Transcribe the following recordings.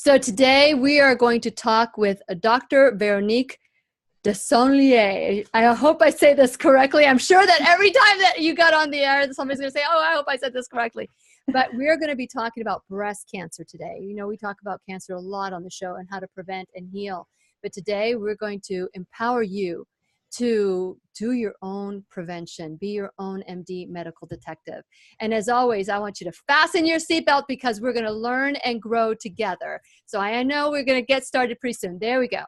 So today we are going to talk with Dr. Veronique Desaulniers. I hope I say this correctly. I'm sure that every time that you got on the air, somebody's going to say, oh, I hope I said this correctly. But we're going to be talking about breast cancer today. You know, we talk about cancer a lot on the show and how to prevent and heal. But today we're going to empower you to do your own prevention, be your own MD medical detective. And as always, I want you to fasten your seatbelt because we're going to learn and grow together. So I know we're going to get started pretty soon. There we go.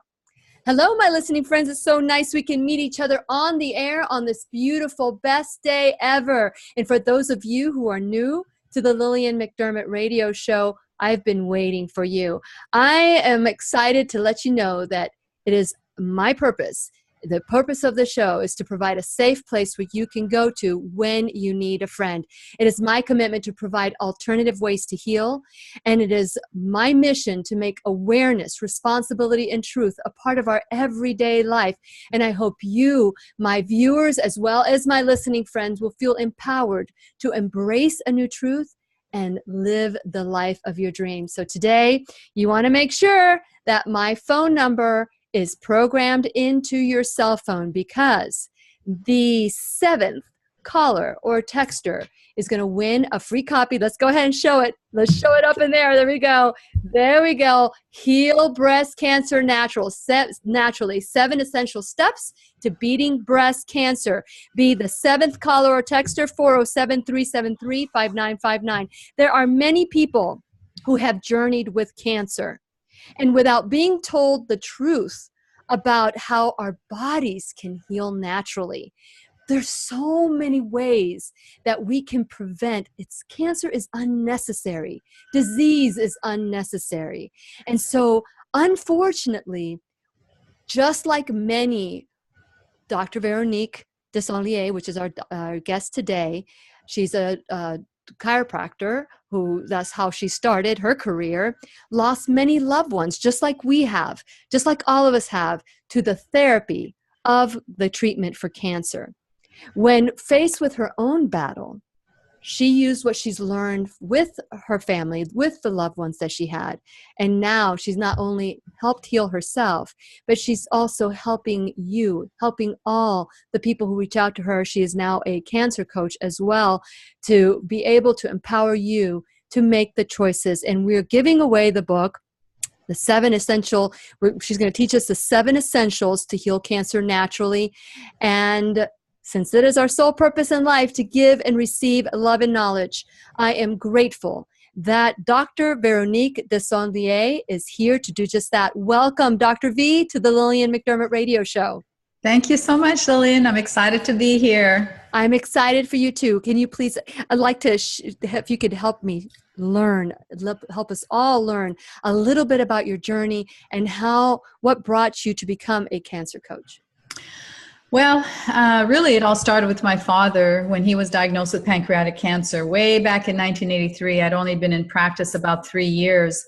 Hello, my listening friends. It's so nice we can meet each other on the air on this beautiful, best day ever. And for those of you who are new to the Lillian McDermott radio show, I've been waiting for you. I am excited to let you know that it is my purpose. The purpose of the show is to provide a safe place where you can go to when you need a friend. It is my commitment to provide alternative ways to heal, and it is my mission to make awareness, responsibility, and truth a part of our everyday life. And I hope you, my viewers, as well as my listening friends, will feel empowered to embrace a new truth and live the life of your dreams. So today, you want to make sure that my phone number is programmed into your cell phone, because the 7th caller or texter is going to win a free copy. Let's go ahead and show it. Let's show it up in there. There we go. There we go. Heal Breast Cancer Naturally. 7 essential steps to beating breast cancer. Be the 7th caller or texter, 407-373-5959. There are many people who have journeyed with cancer, and without being told the truth about how our bodies can heal naturally. There's so many ways that we can prevent. Cancer is unnecessary. Disease is unnecessary. And so, unfortunately, just like many, Dr. Veronique Desaulniers, which is our guest today, she's a chiropractor who, that's how she started her career, lost many loved ones, just like we have, just like all of us have, to the therapy of the treatment for cancer. When faced with her own battle, she used what she's learned with her family, with the loved ones that she had. And now she's not only helped heal herself, but she's also helping you, helping all the people who reach out to her. She is now a cancer coach as well, to be able to empower you to make the choices. And we're giving away the book, The 7 Essential. She's going to teach us the 7 essentials to heal cancer naturally. And since it is our sole purpose in life to give and receive love and knowledge, I am grateful that Dr. Veronique Desaulniers is here to do just that. Welcome, Dr. V, to the Lillian McDermott radio show. Thank you so much, Lillian. I'm excited to be here. I'm excited for you too. Can you please, I'd like to, if you could help me learn, help us all learn a little bit about your journey and what brought you to become a cancer coach. Well, really, it all started with my father when he was diagnosed with pancreatic cancer way back in 1983. I'd only been in practice about 3 years.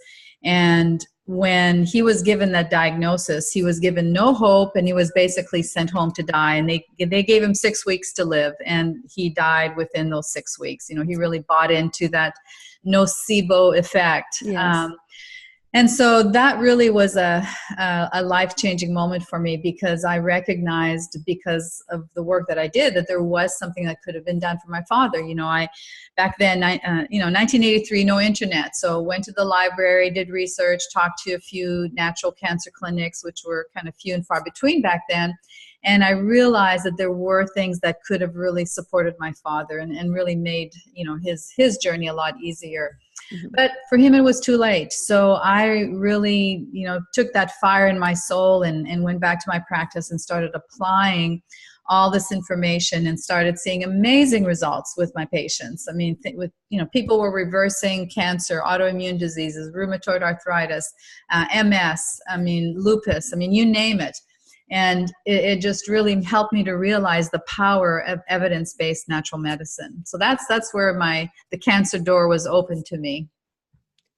And when he was given that diagnosis, he was given no hope, and he was basically sent home to die. And they gave him 6 weeks to live, and he died within those 6 weeks. You know, he really bought into that nocebo effect. Yes. And so that really was a life-changing moment for me, because I recognized, because of the work that I did, that there was something that could have been done for my father. You know, back then, 1983, no internet. So went to the library, did research, talked to a few natural cancer clinics, which were kind of few and far between back then. And I realized that there were things that could have really supported my father and really made, his journey a lot easier. Mm-hmm. But for him, it was too late. So I really, took that fire in my soul and went back to my practice and started applying all this information and started seeing amazing results with my patients. I mean, people were reversing cancer, autoimmune diseases, rheumatoid arthritis, MS, lupus, you name it. And it just really helped me to realize the power of evidence-based natural medicine. So that's where the cancer door was open to me.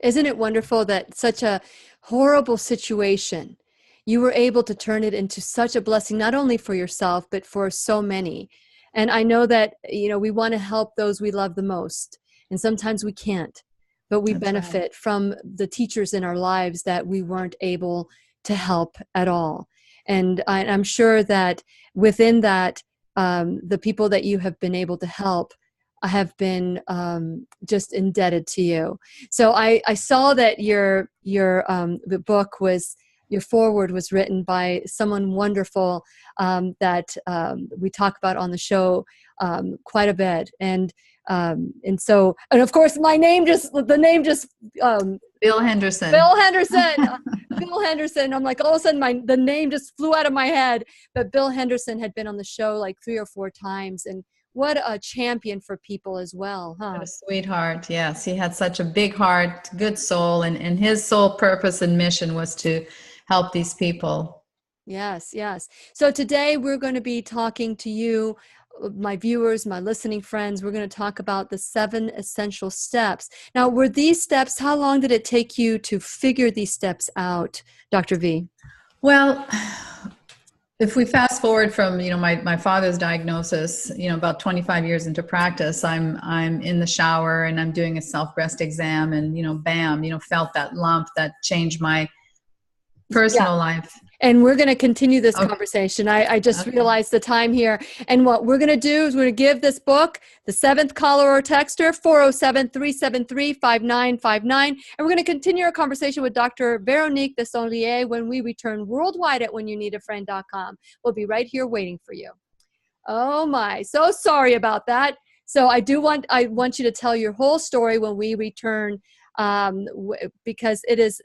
Isn't it wonderful that such a horrible situation, you were able to turn it into such a blessing, not only for yourself, but for so many. And I know that, we want to help those we love the most. And sometimes we can't. but we That's right. benefit from the teachers in our lives that we weren't able to help at all. And I'm sure that within that, the people that you have been able to help have been just indebted to you. So I saw that the book was, your foreword was written by someone wonderful that we talk about on the show quite a bit. And so, and of course, the name just Bill Henderson. Bill Henderson. Bill Henderson. I'm like, all of a sudden, the name just flew out of my head. But Bill Henderson had been on the show like 3 or 4 times, and what a champion for people as well, huh? What a sweetheart. Yes, he had such a big heart, good soul, and his sole purpose and mission was to help these people. Yes, yes. So today we're going to be talking to you, my viewers, my listening friends. We're going to talk about the 7 essential steps. Now, were these steps, how long did it take you to figure these steps out, Dr. V? Well, if we fast forward from, my father's diagnosis, about 25 years into practice, I'm in the shower and I'm doing a self-breast exam, and bam, felt that lump that changed my personal life. And we're going to continue this conversation. I just realized the time here. And what we're going to do is we're going to give this book, the 7th caller or texter, 407-373-5959. And we're going to continue our conversation with Dr. Veronique Desaulniers when we return worldwide at whenyounneedafriend.com. We'll be right here waiting for you. Oh my, so sorry about that. So I want you to tell your whole story when we return, because it's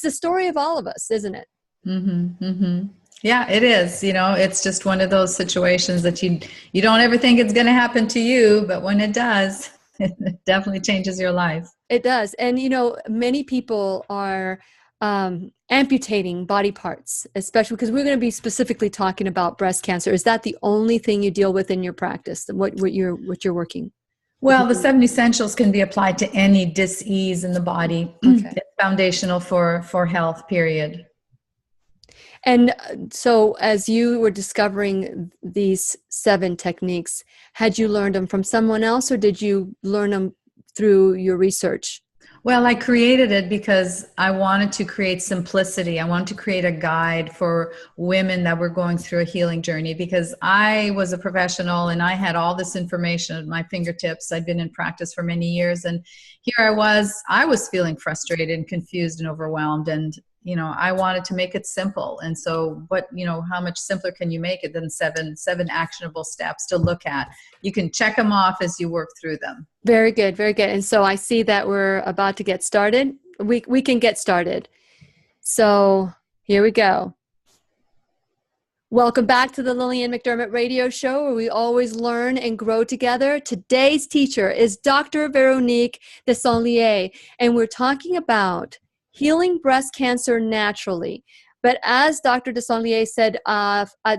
the story of all of us, isn't it? Mm-hmm, mm-hmm. Yeah, it is. It's just one of those situations that you don't ever think it's going to happen to you, but when it does, it definitely changes your life. It does. And, many people are amputating body parts, especially because we're going to be specifically talking about breast cancer. Is that the only thing you deal with in your practice, what you're working? Well, the 7 essentials can be applied to any dis-ease in the body. Okay. It's foundational for health, period. And so as you were discovering these 7 techniques, had you learned them from someone else, or did you learn them through your research? Well, I created it because I wanted to create simplicity. I wanted to create a guide for women that were going through a healing journey, because I was a professional and I had all this information at my fingertips. I'd been in practice for many years, and here I was feeling frustrated and confused and overwhelmed, and I wanted to make it simple. And so how much simpler can you make it than seven actionable steps to look at? You can check them off as you work through them. Very good. Very good. And so I see that we're about to get started. We can get started. So here we go. Welcome back to the Lillian McDermott radio show, where we always learn and grow together. Today's teacher is Dr. Veronique Desaulniers, and we're talking about healing breast cancer naturally. But as Dr. Desaulniers said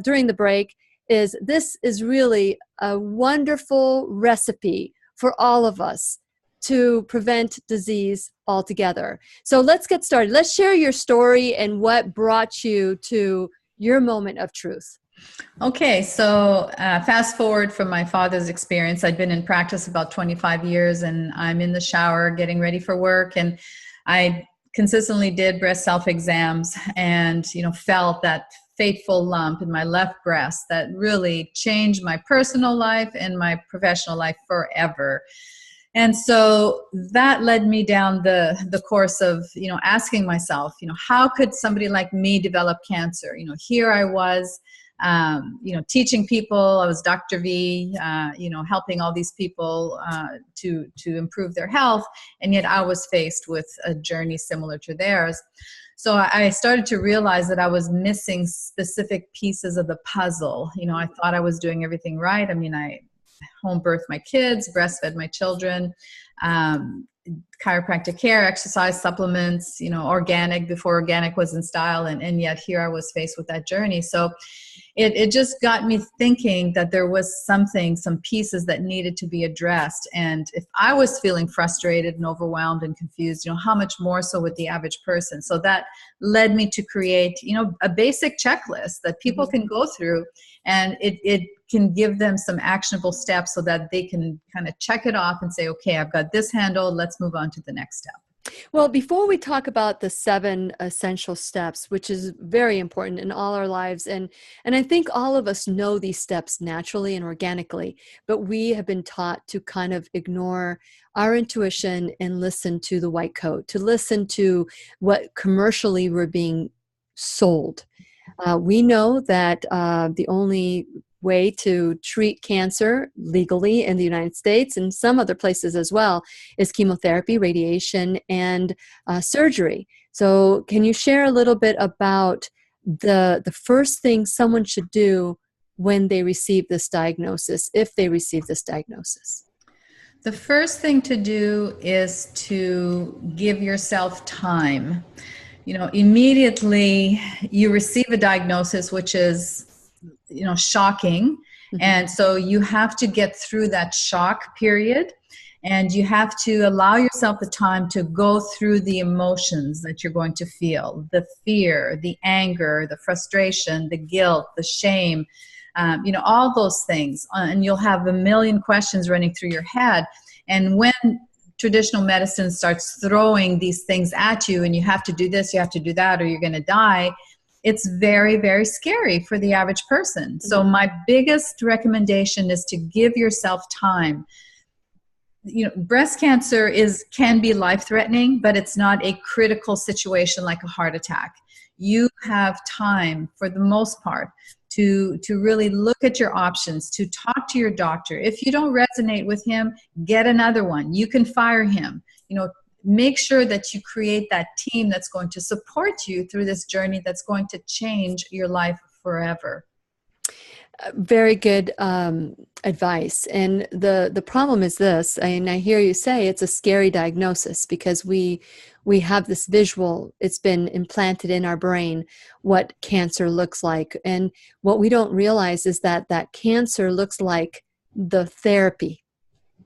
during the break, this is really a wonderful recipe for all of us to prevent disease altogether. So let's get started. Let's share your story and what brought you to your moment of truth. Okay, so fast forward from my father's experience. I'd been in practice about 25 years, and I'm in the shower getting ready for work, and I consistently did breast self-exams and, felt that fateful lump in my left breast that really changed my personal life and my professional life forever. And so that led me down the course of, asking myself, how could somebody like me develop cancer? Here I was, teaching people. I was Dr. V, helping all these people to improve their health. And yet I was faced with a journey similar to theirs. So I started to realize that I was missing specific pieces of the puzzle. I thought I was doing everything right. I mean, I home birthed my kids, breastfed my children, chiropractic care, exercise supplements, organic before organic was in style. And yet here I was faced with that journey. So it just got me thinking that there was some pieces that needed to be addressed. And if I was feeling frustrated and overwhelmed and confused, how much more so with the average person? So that led me to create, a basic checklist that people can go through, and it can give them some actionable steps so that they can kind of check it off and say, okay, I've got this handled. Let's move on to the next step. Well, before we talk about the 7 essential steps, which is very important in all our lives, and I think all of us know these steps naturally and organically, but we have been taught to kind of ignore our intuition and listen to the white coat, to listen to what commercially we're being sold. We know that the only way to treat cancer legally in the United States and some other places as well is chemotherapy, radiation, and surgery. So can you share a little bit about the first thing someone should do when they receive this diagnosis, if they receive this diagnosis? The first thing to do is to give yourself time. Immediately you receive a diagnosis, which is shocking. Mm-hmm. And so you have to get through that shock period, and you have to allow yourself the time to go through the emotions that you're going to feel, the fear, the anger, the frustration, the guilt, the shame, all those things. And you'll have a million questions running through your head. And when traditional medicine starts throwing these things at you, and you have to do this, you have to do that, or you're going to die, it's very, very scary for the average person. Mm-hmm. So my biggest recommendation is to give yourself time. Breast cancer can be life-threatening, but it's not a critical situation like a heart attack. You have time, for the most part, to really look at your options, to talk to your doctor. If you don't resonate with him, get another one. You can fire him. Make sure that you create that team that's going to support you through this journey that's going to change your life forever. Very good advice. And the problem is this, and I hear you say it's a scary diagnosis because we have this visual, it's been implanted in our brain, what cancer looks like. And what we don't realize is that cancer looks like the therapy.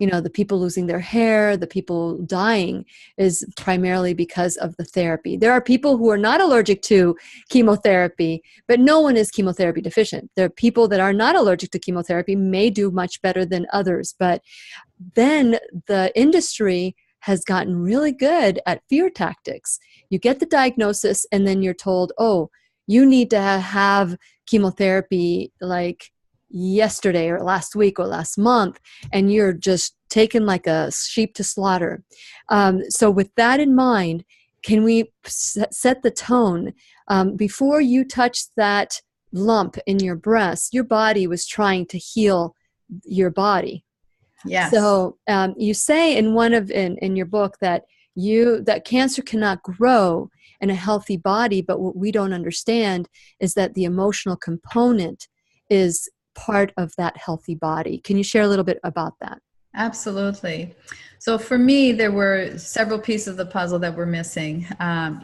The people losing their hair, the people dying is primarily because of the therapy. There are people who are not allergic to chemotherapy, but no one is chemotherapy deficient. There are people that are not allergic to chemotherapy may do much better than others. But then the industry has gotten really good at fear tactics. You get the diagnosis and then you're told, oh, you need to have chemotherapy like yesterday or last week or last month, and you're just taken like a sheep to slaughter. So with that in mind, can we set the tone? Before you touched that lump in your breast, your body was trying to heal your body. Yes. So you say in your book that cancer cannot grow in a healthy body, but what we don't understand is that the emotional component is part of that healthy body. Can you share a little bit about that? Absolutely. So for me, there were several pieces of the puzzle that were missing.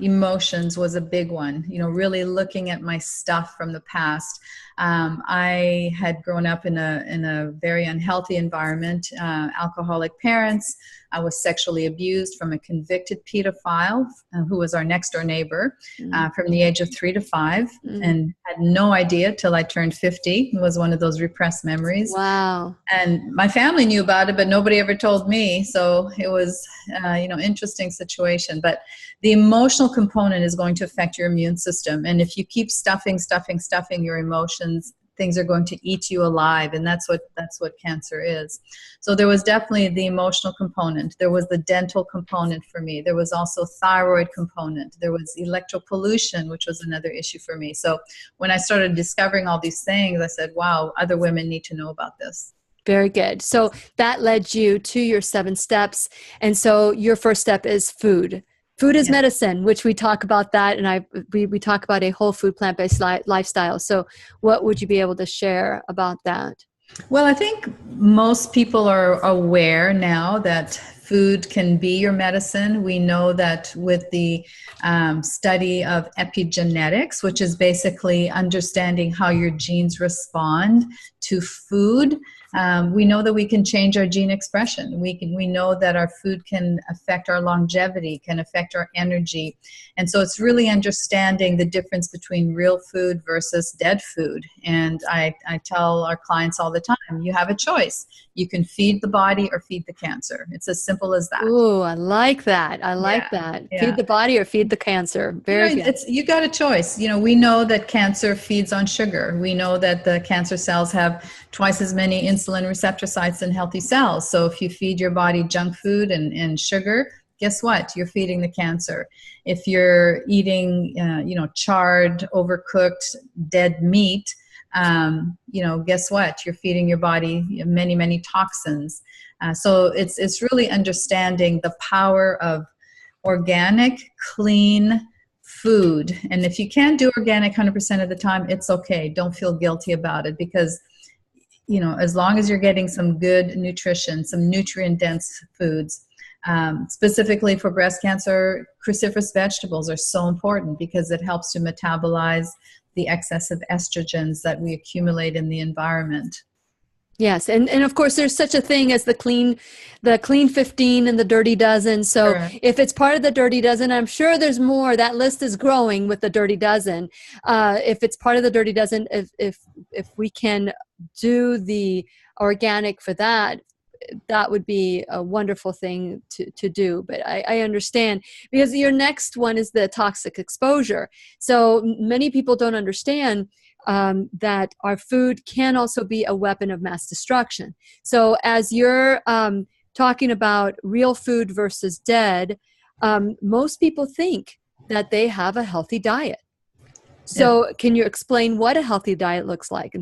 Emotions was a big one, really looking at my stuff from the past. I had grown up in a very unhealthy environment, alcoholic parents. I was sexually abused from a convicted pedophile who was our next door neighbor from the age of 3 to 5 and had no idea till I turned 50. It was one of those repressed memories. Wow. And my family knew about it, but nobody ever told me. So it was, interesting situation. But the emotional component is going to affect your immune system. And if you keep stuffing your emotions, things are going to eat you alive, and that's what cancer is. So there was definitely the emotional component. There was the dental component for me. There was also thyroid component. There was electropollution, which was another issue for me. So when I started discovering all these things, I said, wow, other women need to know about this. Very good. So that led you to your 7 steps. And so your first step is food. Food is medicine, which we talk about that, and we talk about a whole food, plant-based lifestyle. So what would you be able to share about that? Well, I think most people are aware now that food can be your medicine. We know that with the study of epigenetics, which is basically understanding how your genes respond to food, We know that we can change our gene expression. We know that our food can affect our longevity, can affect our energy. And so it's really understanding the difference between real food versus dead food. And I tell our clients all the time, you have a choice. You can feed the body or feed the cancer. It's as simple as that. Ooh, I like that. I like that. Feed the body or feed the cancer. Very good. You got a choice. We know that cancer feeds on sugar. We know that the cancer cells have twice as many insulin receptor sites than healthy cells. So if you feed your body junk food and sugar, guess what? You're feeding the cancer. If you're eating, charred, overcooked, dead meat, guess what? You're feeding your body many, many toxins. So it's really understanding the power of organic, clean food. And if you can't do organic 100% of the time, it's okay. Don't feel guilty about it, because as long as you're getting some good nutrition, some nutrient-dense foods, specifically for breast cancer, cruciferous vegetables are so important because it helps to metabolize the excess of estrogens that we accumulate in the environment. Yes, and of course there's such a thing as the clean 15 and the dirty dozen. So Correct. If it's part of the dirty dozen, I'm sure there's more. That list is growing with the dirty dozen. If it's part of the dirty dozen, if we can do the organic for that, that would be a wonderful thing to do. But I understand, because your next one is the toxic exposure. So many people don't understand that our food can also be a weapon of mass destruction. So as you're talking about real food versus dead, most people think that they have a healthy diet. So Can you explain what a healthy diet looks like?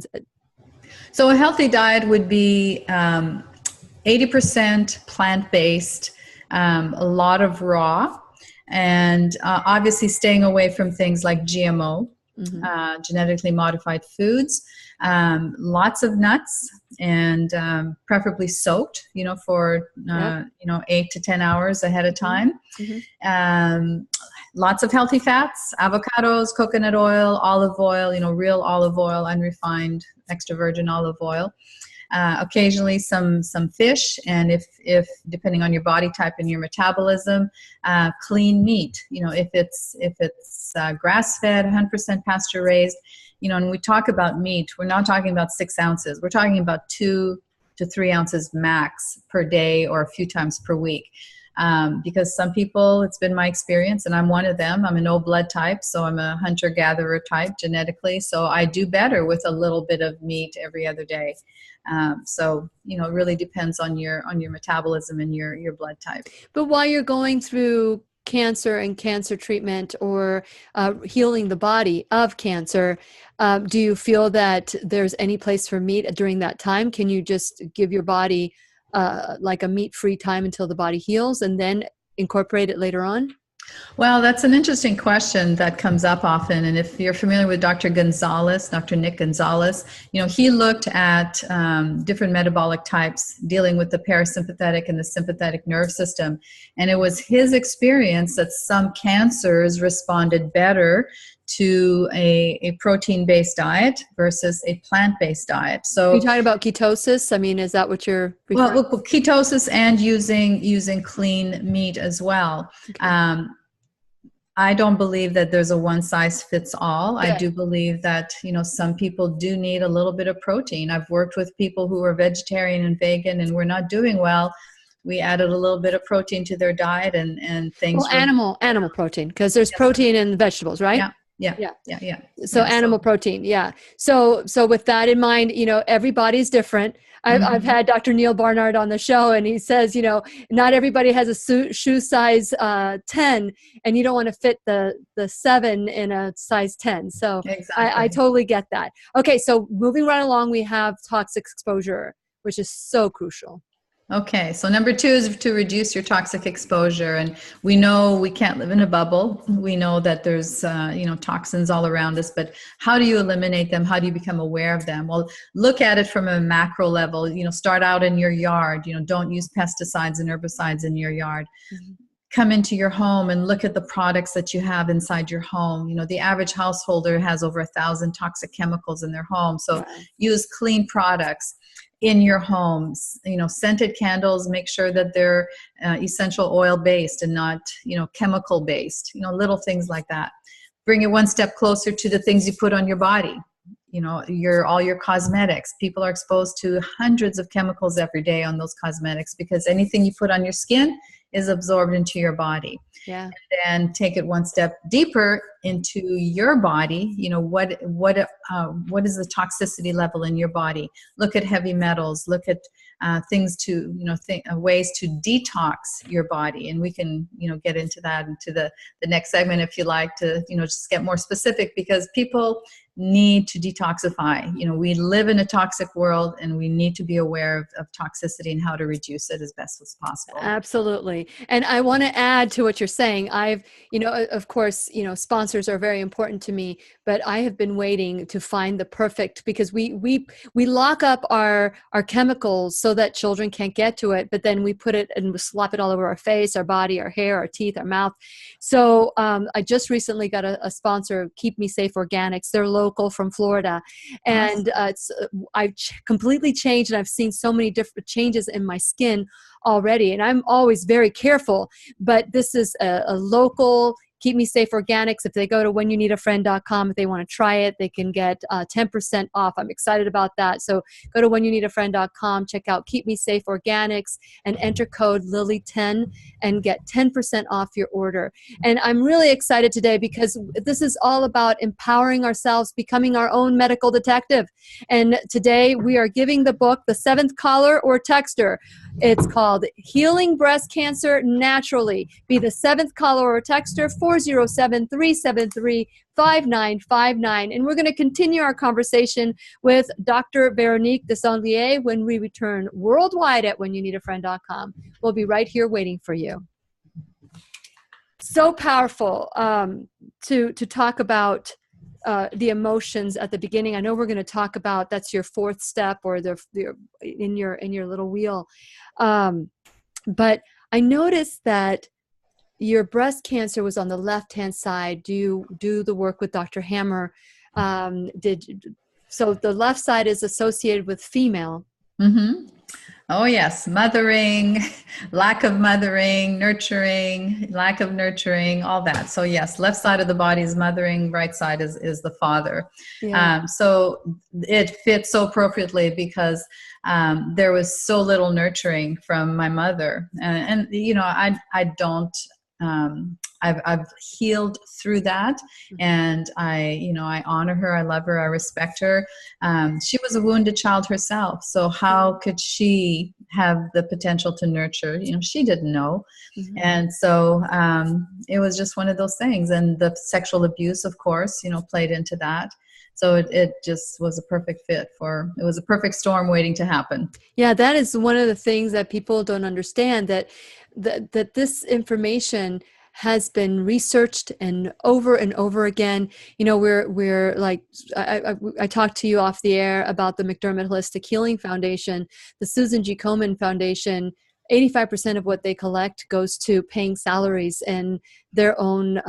So a healthy diet would be 80% plant-based, a lot of raw, and obviously staying away from things like GMO. Mm-hmm. Genetically modified foods, lots of nuts, and preferably soaked, for 8 to 10 hours ahead of time. Mm-hmm. Lots of healthy fats, avocados, coconut oil, olive oil, real olive oil, unrefined extra virgin olive oil. Occasionally some fish, and if depending on your body type and your metabolism, clean meat. If it's grass-fed, 100% pasture-raised. And we talk about meat, we're not talking about 6 ounces. We're talking about 2 to 3 ounces max per day, or a few times per week. Because some people, it's been my experience, and I'm one of them. I'm an O blood type, so I'm a hunter-gatherer type genetically. So I do better with a little bit of meat every other day. So it really depends on your metabolism and your blood type. But while you're going through cancer and cancer treatment, or healing the body of cancer, do you feel that there's any place for meat during that time? Can you just give your body like a meat-free time until the body heals, and then incorporate it later on? Well, that's an interesting question that comes up often. And if you're familiar with Dr. Nick Gonzalez, he looked at different metabolic types dealing with the parasympathetic and the sympathetic nerve system. And it was his experience that some cancers responded better to a protein-based diet versus a plant-based diet. So, are you talking about ketosis? I mean, is that what you're referring to? Well, ketosis and using clean meat as well. Okay. I don't believe that there's a one-size-fits-all. Okay. I do believe that, some people do need a little bit of protein. I've worked with people who are vegetarian and vegan and we're not doing well. We added a little bit of protein to their diet and things. Well, animal protein, because there's protein in vegetables, right? Yeah. So animal protein. Yeah. So with that in mind, everybody's different. I've had Dr. Neil Barnard on the show, and he says, not everybody has a shoe size 10, and you don't want to fit the 7 in a size 10. So exactly. I totally get that. Okay. So moving right along, we have toxic exposure, which is so crucial. Okay, so number 2 is to reduce your toxic exposure. And we know we can't live in a bubble. We know that there's, toxins all around us, but how do you eliminate them? How do you become aware of them? Well, look at it from a macro level. Start out in your yard. Don't use pesticides and herbicides in your yard. Mm-hmm. Come into your home and look at the products that you have inside your home. The average householder has over 1,000 toxic chemicals in their home. So use clean products. in your homes. Scented candles, make sure that they're essential oil based and not, chemical based, little things like that. Bring it one step closer to the things you put on your body. All your cosmetics. People are exposed to hundreds of chemicals every day on those cosmetics, because anything you put on your skin is absorbed into your body. Yeah. And then take it one step deeper into your body. What is the toxicity level in your body? Look at heavy metals. Look at things to, ways to detox your body. And we can, get into that into the next segment if you like to, just get more specific, because people need to detoxify. We live in a toxic world, and we need to be aware of toxicity and how to reduce it as best as possible. Absolutely. And I want to add to what you're saying. I've, of course, sponsors are very important to me, but I have been waiting to find the perfect, because we lock up our chemicals so that children can't get to it, but then we put it and we slap it all over our face, our body, our hair, our teeth, our mouth. So I just recently got a sponsor, Keep Me Safe Organics. They're local from Florida. And I've completely changed, and I've seen so many different changes in my skin already. And I'm always very careful, but this is a local Keep Me Safe Organics. If they go to whenyounneedafriend.com, if they want to try it, they can get 10% off. I'm excited about that. So go to whenyounneedafriend.com, check out Keep Me Safe Organics, and enter code Lily10 and get 10% off your order. And I'm really excited today because this is all about empowering ourselves, becoming our own medical detective. And today we are giving the book, The Seventh Caller or Texter. It's called Healing Breast Cancer Naturally. Be the seventh caller or texter, 407-373-5959. And we're going to continue our conversation with Dr. Veronique Desaulniers when we return worldwide at whenyounneedafriend.com. We'll be right here waiting for you. So powerful to talk about the emotions at the beginning. I know we're going to talk about, that's your fourth step, or in your little wheel. But I noticed that your breast cancer was on the left-hand side. Do you do the work with Dr. Hammer? So the left side is associated with female. Mm-hmm. Oh, yes. Mothering, lack of mothering, nurturing, lack of nurturing, all that. So yes, left side of the body is mothering, right side is the father. Yeah. So it fits so appropriately because there was so little nurturing from my mother. And I don't... I've healed through that, and I honor her, I love her, I respect her. She was a wounded child herself, so how could she have the potential to nurture? She didn't know. Mm-hmm. And so it was just one of those things, and the sexual abuse, of course, played into that. So it just was a perfect fit it was a perfect storm waiting to happen. Yeah, that is one of the things that people don't understand, that this information has been researched and over again. We're like, I talked to you off the air about the McDermott Holistic Healing Foundation, the Susan G. Komen Foundation. 85% of what they collect goes to paying salaries and their own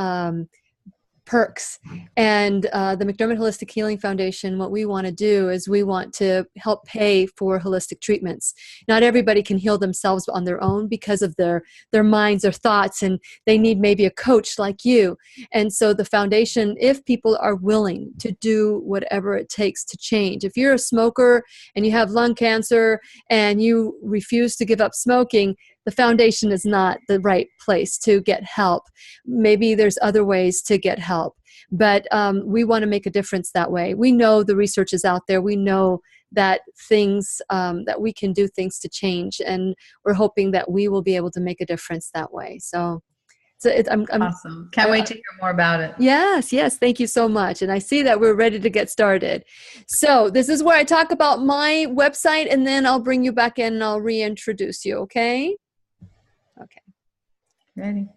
perks. And the McDermott Holistic Healing Foundation, what we want to do is we want to help pay for holistic treatments. Not everybody can heal themselves on their own because of their minds or thoughts, and they need maybe a coach like you. And so the foundation, if people are willing to do whatever it takes to change, if you're a smoker and you have lung cancer and you refuse to give up smoking, the foundation is not the right place to get help. Maybe there's other ways to get help, but we want to make a difference that way. We know the research is out there. We know that things, that we can do things to change, and we're hoping that we will be able to make a difference that way. So I'm awesome. Can't wait to hear more about it. Yes. Thank you so much. And I see that we're ready to get started. So this is where I talk about my website, and then I'll bring you back in and I'll reintroduce you. Okay. Ready.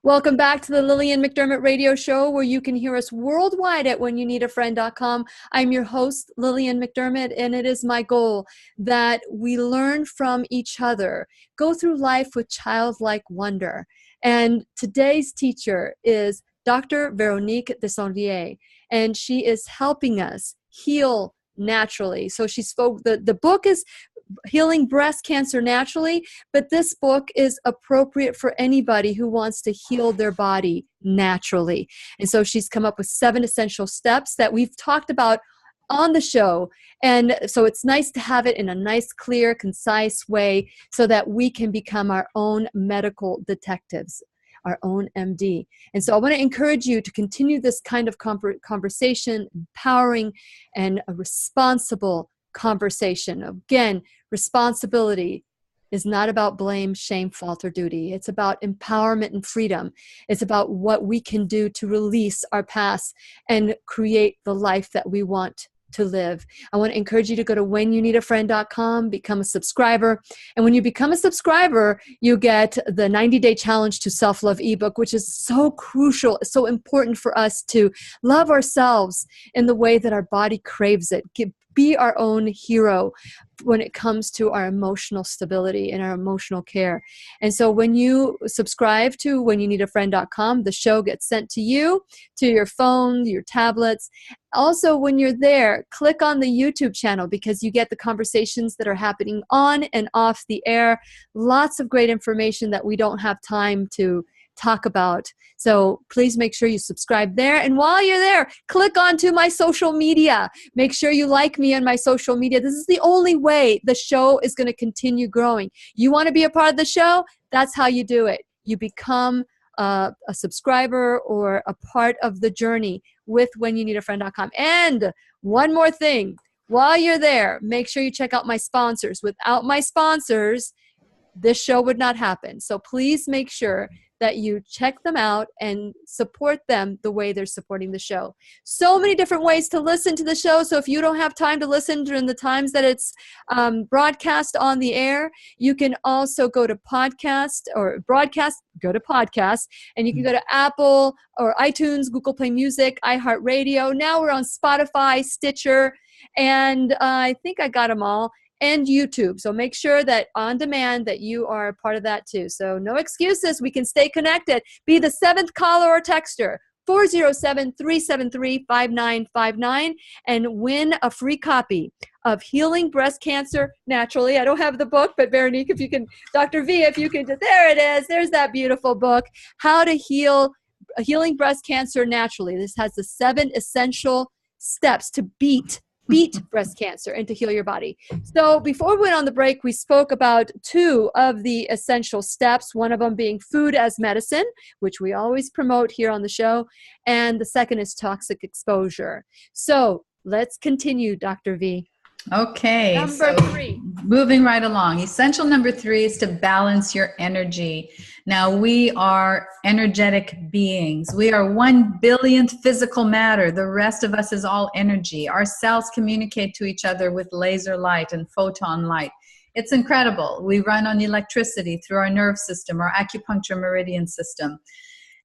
Welcome back to the Lillian McDermott Radio Show, where you can hear us worldwide at whenyounneedafriend.com. I'm your host, Lillian McDermott, and it is my goal that we learn from each other, go through life with childlike wonder. And today's teacher is Dr. Veronique Desaulniers, and she is helping us heal naturally. So she spoke, the book is Healing Breast Cancer Naturally, but this book is appropriate for anybody who wants to heal their body naturally. And so she's come up with 7 essential steps that we've talked about on the show. And so it's nice to have it in a nice, clear, concise way so that we can become our own medical detectives, our own MD. And so I want to encourage you to continue this kind of conversation, empowering and a responsible conversation. Again, responsibility is not about blame, shame, fault, or duty. It's about empowerment and freedom. It's about what we can do to release our past and create the life that we want to live. I want to encourage you to go to whenyouneedafriend.com, become a subscriber. And when you become a subscriber, you get the 90-day challenge to self-love ebook, which is so crucial, so important for us to love ourselves in the way that our body craves it. Be our own hero when it comes to our emotional stability and our emotional care. And so when you subscribe to whenyouneedafriend.com, the show gets sent to you, to your phone, your tablets. Also, when you're there, click on the YouTube channel because you get the conversations that are happening on and off the air. Lots of great information that we don't have time to talk about. So please make sure you subscribe there. And while you're there, click onto my social media. Make sure you like me on my social media. This is the only way the show is going to continue growing. You want to be a part of the show? That's how you do it. You become a subscriber or a part of the journey with whenyouneedafriend.com. And one more thing, while you're there, make sure you check out my sponsors. Without my sponsors, this show would not happen. So please make sure that you check them out and support them the way they're supporting the show. So many different ways to listen to the show. So if you don't have time to listen during the times that it's broadcast on the air, you can also go to podcast, and you can go to Apple or iTunes, Google Play Music, iHeartRadio. Now we're on Spotify, Stitcher, and I think I got them all. And YouTube. So make sure that on demand that you are a part of that too. So no excuses. We can stay connected. Be the 7th caller or texter, 407-373-5959, and win a free copy of Healing Breast Cancer Naturally. I don't have the book, but Veronique, if you can, Dr. V, if you can, there it is. There's that beautiful book, How to Healing Breast Cancer Naturally. This has the 7 essential steps to beat breast cancer and to heal your body. So before we went on the break, we spoke about 2 of the essential steps, one of them being food as medicine, which we always promote here on the show, and the second is toxic exposure. So let's continue, Dr. V. Okay. Number 3. Moving right along. Essential number 3 is to balance your energy. Now, we are energetic beings. We are 1 billionth physical matter. The rest of us is all energy. Our cells communicate to each other with laser light and photon light. It's incredible. We run on electricity through our nerve system, our acupuncture meridian system.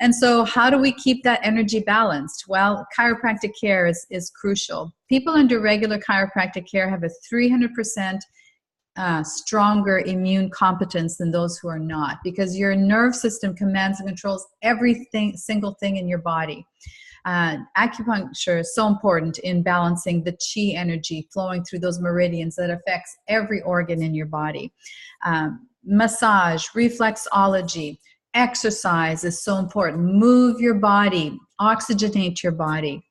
And so how do we keep that energy balanced? Well, chiropractic care is crucial. People under regular chiropractic care have a 300% stronger immune competence than those who are not, because your nerve system commands and controls single thing in your body. Acupuncture is so important in balancing the chi energy flowing through those meridians that affects every organ in your body. Massage, reflexology, exercise is so important. Move your body, oxygenate your body.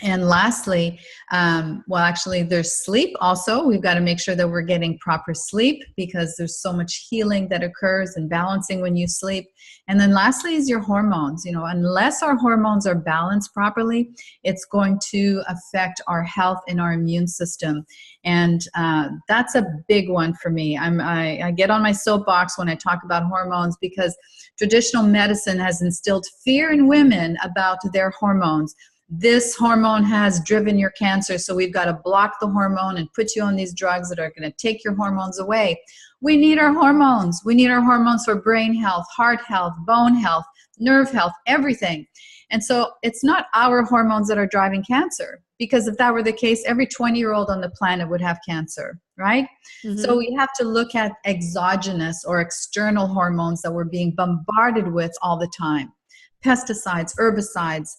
And lastly, there's sleep also. We've got to make sure that we're getting proper sleep because there's so much healing that occurs and balancing when you sleep. And then lastly is your hormones. Unless our hormones are balanced properly, it's going to affect our health and our immune system. And that's a big one for me. I get on my soapbox when I talk about hormones because traditional medicine has instilled fear in women about their hormones. This hormone has driven your cancer, so we've got to block the hormone and put you on these drugs that are going to take your hormones away. We need our hormones. We need our hormones for brain health, heart health, bone health, nerve health, everything. And so it's not our hormones that are driving cancer, because if that were the case, every 20-year-old on the planet would have cancer, right? Mm-hmm. So we have to look at exogenous or external hormones that we're being bombarded with all the time. Pesticides, herbicides,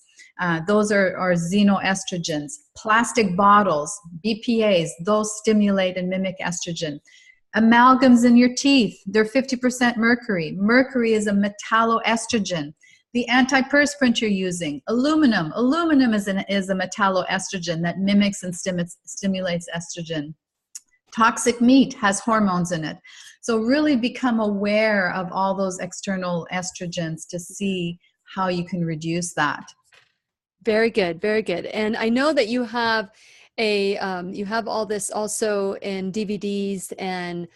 Those are xenoestrogens. Plastic bottles, BPAs, those stimulate and mimic estrogen. Amalgams in your teeth, they're 50% mercury. Mercury is a metalloestrogen. The antiperspirant you're using, aluminum is a metalloestrogen that mimics and stimulates estrogen. Toxic meat has hormones in it. So really become aware of all those external estrogens to see how you can reduce that. Very good, very good. And I know that you have you have all this also in DVDs and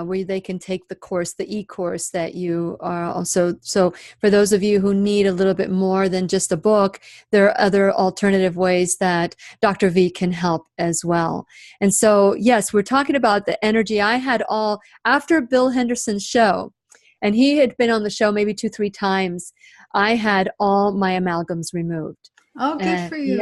where they can take the course, the e-course that you are also. So for those of you who need a little bit more than just a book, there are other alternative ways that Dr. V can help as well. And so, yes, we're talking about the energy. I had all, after Bill Henderson's show, and he had been on the show maybe 2-3 times, I had all my amalgams removed. Oh, good for you.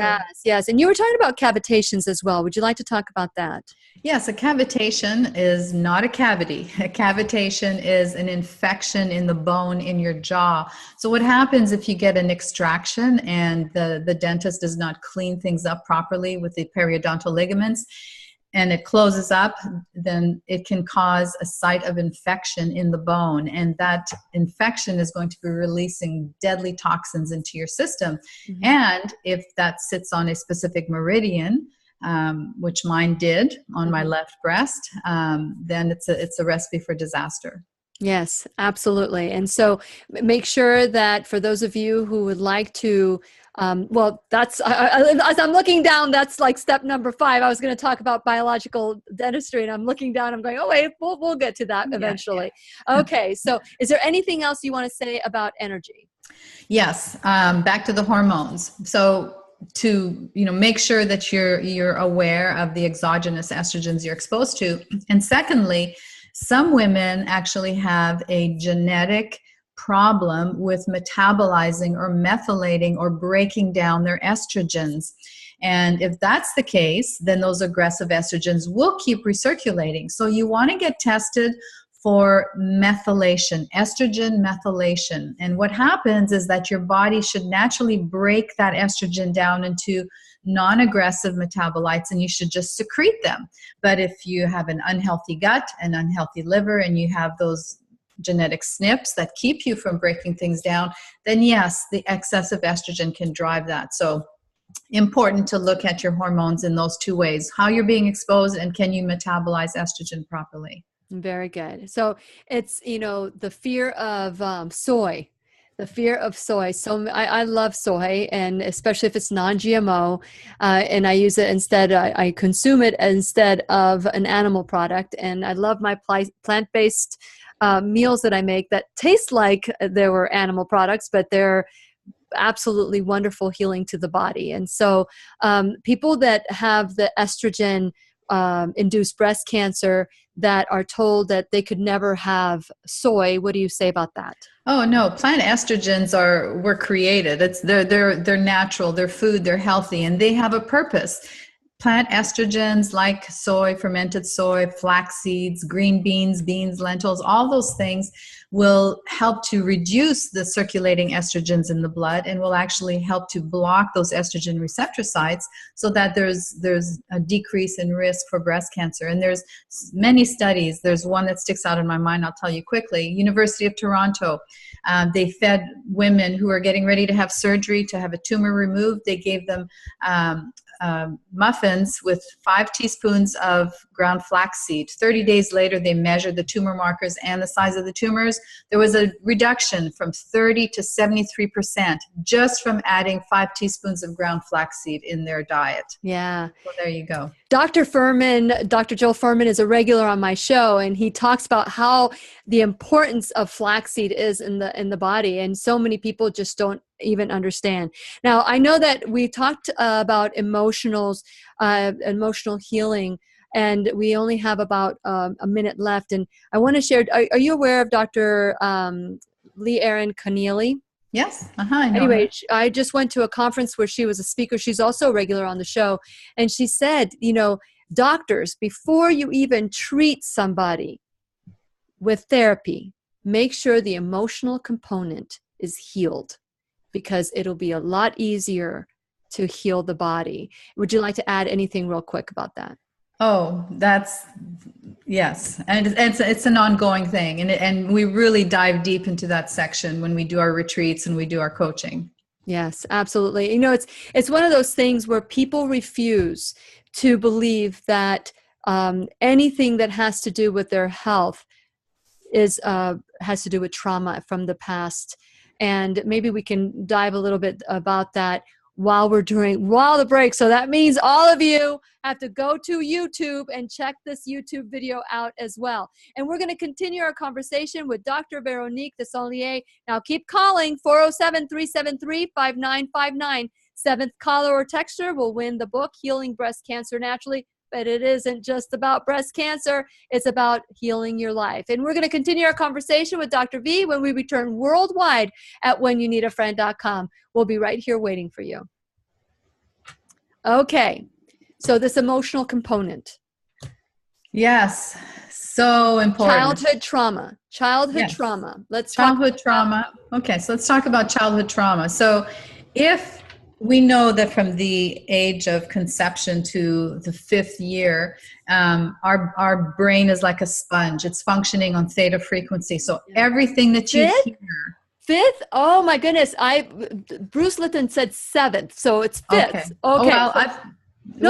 Yes. And you were talking about cavitations as well. Would you like to talk about that? Yes, a cavitation is not a cavity. A cavitation is an infection in the bone in your jaw. So what happens if you get an extraction and the dentist does not clean things up properly with the periodontal ligaments, and it closes up, then it can cause a site of infection in the bone. And that infection is going to be releasing deadly toxins into your system. Mm-hmm. And if that sits on a specific meridian, which mine did on my left breast, then it's a recipe for disaster. Yes, absolutely. And so make sure that for those of you who would like to, that's, as I'm looking down, that's like step number 5. I was going to talk about biological dentistry and I'm looking down, I'm going, oh wait, we'll get to that eventually. Yeah. Okay. So is there anything else you want to say about energy? Yes. Back to the hormones. So to, make sure that you're aware of the exogenous estrogens you're exposed to. And secondly, some women actually have a genetic problem with metabolizing or methylating or breaking down their estrogens. And if that's the case, then those aggressive estrogens will keep recirculating. So you want to get tested for methylation, estrogen methylation. And what happens is that your body should naturally break that estrogen down into non-aggressive metabolites, and you should just secrete them. But if you have an unhealthy gut, an unhealthy liver, and you have those genetic SNPs that keep you from breaking things down, then yes, the excessive estrogen can drive that. So important to look at your hormones in those 2 ways, how you're being exposed and can you metabolize estrogen properly. Very good. So it's, the fear of soy. The fear of soy. So I love soy, and especially if it's non-GMO, and I use it instead, I consume it instead of an animal product. And I love my plant-based meals that I make that taste like they were animal products, but they're absolutely wonderful healing to the body. And so people that have the estrogen induced breast cancer that are told that they could never have soy, what do you say about that? Oh no, plant estrogens were created. They're natural, they're food, they're healthy, and they have a purpose. Plant estrogens like soy, fermented soy, flax seeds, green beans, lentils, all those things will help to reduce the circulating estrogens in the blood and will actually help to block those estrogen receptor sites so that there's a decrease in risk for breast cancer. And there's many studies. There's one that sticks out in my mind, I'll tell you quickly. University of Toronto, they fed women who are getting ready to have surgery to have a tumor removed. They gave them muffins with 5 teaspoons of ground flaxseed. 30 days later, they measured the tumor markers and the size of the tumors. There was a reduction from 30 to 73% just from adding 5 teaspoons of ground flaxseed in their diet. Yeah. So there you go. Dr. Joel Furman is a regular on my show, and he talks about how the importance of flaxseed is in the body, and so many people just don't even understand. Now, I know that we talked about emotional healing, and we only have about a minute left, and I want to share, are you aware of Dr. Lee Erin Keneally? Yes. Anyway, I just went to a conference where she was a speaker. She's also a regular on the show. And she said, doctors, before you even treat somebody with therapy, make sure the emotional component is healed. because it'll be a lot easier to heal the body. Would you like to add anything real quick about that? Oh, yes. And it's an ongoing thing. And we really dive deep into that section when we do our retreats and we do our coaching. Yes, absolutely. You know, it's one of those things where people refuse to believe that anything that has to do with their health has to do with trauma from the past. And maybe we can dive a little bit about that while the break. So that means all of you have to go to YouTube and check this YouTube video out as well. And we're going to continue our conversation with Dr. Veronique Desaulniers. Now keep calling 407-373-5959. Seventh caller or texter will win the book, Healing Breast Cancer Naturally. But it isn't just about breast cancer. It's about healing your life. And we're going to continue our conversation with Dr. V when we return worldwide at whenyouneedafriend.com. We'll be right here waiting for you. Okay. So this emotional component. Yes. So important. Childhood trauma. Yes. Trauma. Childhood trauma. Okay. So let's talk about childhood trauma. So if we know that from the age of conception to the 5th year, our brain is like a sponge. It's functioning on theta frequency. So everything that you hear. 5th? Oh my goodness. Bruce Lipton said 7th. So it's 5th. Okay. Oh, well,